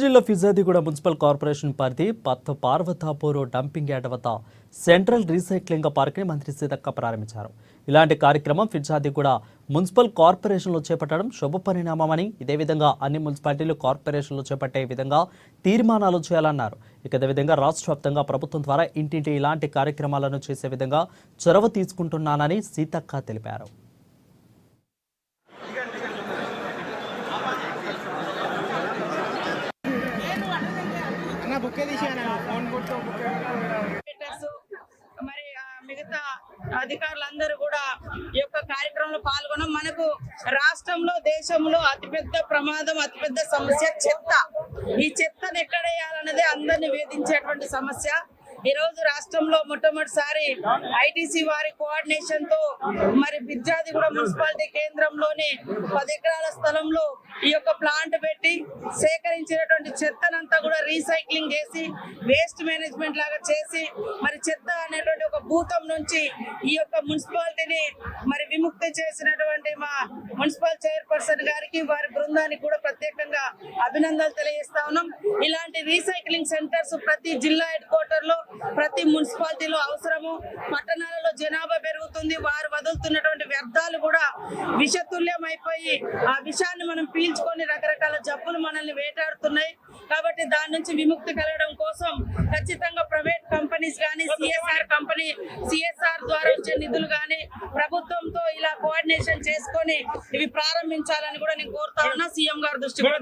జిల్లా Peerzadiguda municipal corporation పరిధి పత్త పార్వతాపూర్ dumping yard వద్ద సెంట్రల్ రీసైక్లింగ్ పార్క్ ని మంత్రి సీతక్క ప్రారంభించారు. ఇలాంటి కార్యక్రమం ఫిర్జాదిగూడ మున్సిపల్ కార్పొరేషన్లో చేపట్టడం శుభ పరిణామమని, ఇదే విధంగా అన్ని మున్సిపాలిటీలు కార్పొరేషన్లో చేపట్టే విధంగా తీర్మానాలు చేయాలన్నారు. ఇదే విధంగా రాష్ట్ర వ్యాప్తంగా ప్రభుత్వం ద్వారా ఇంటింటి ఇలాంటి కార్యక్రమాలను చేసే విధంగా చొరవ తీసుకుంటున్నానని సీతక్క తెలిపారు. మరి మిగతా అధికారులందరూ కూడా ఈ యొక్క కార్యక్రమంలో పాల్గొనడం మనకు రాష్ట్రంలో దేశంలో అతిపెద్ద ప్రమాదం, అతిపెద్ద సమస్య చెత్త. ఈ చెత్తను ఎక్కడ వేయాలన్నదే అందరిని వేధించేటువంటి సమస్య. ఈ రోజు రాష్ట్రంలో మొట్టమొదటిసారి ఐటీసీ వారి కోఆర్డినేషన్ తో మరి ఫిర్జాదిగూడ మున్సిపాలిటీ కేంద్రంలోని 10 ఎకరాల స్థలంలో ఈ యొక్క ప్లాంట్ పెట్టి సేకరించినటువంటి చెత్తనంతా కూడా రీసైక్లింగ్ చేసి వేస్ట్ మేనేజ్మెంట్ లాగా చేసి మరి చెత్త అనేటువంటి ఒక భూతం నుంచి ఈ యొక్క మున్సిపాలిటీని మరి విముక్తి చేసినటువంటి మా మున్సిపల్ చైర్పర్సన్ గారికి వారి బృందానికి కూడా ప్రత్యేకంగా అభినందనలు తెలియజేస్తా ఉన్నాం. ఇలాంటి రీసైక్లింగ్ సెంటర్స్ ప్రతి జిల్లా హెడ్ క్వార్టర్ లో, ప్రతి మున్సిపాలిటీలో అవసరము. పట్టణాలలో జనాభా పెరుగుతుంది, వారు వదులుతున్నటువంటి వ్యర్థాలు కూడా విషతుల్యం అయిపోయి ఆ విషాన్ని మనం పీల్చుకొని రకరకాల జబ్బులు మనల్ని వేటాడుతున్నాయి. కాబట్టి దాని నుంచి విముక్తి కలగడం కోసం ఖచ్చితంగా ప్రైవేట్ కంపెనీస్ కానీ సిఎస్ఆర్ ద్వారా వచ్చే నిధులు కానీ ప్రభుత్వంతో ఇలా కోఆర్డినేషన్ చేసుకొని ఇవి ప్రారంభించాలని కూడా నేను కోరుతా ఉన్నా. సీఎం గారి దృష్టి కూడా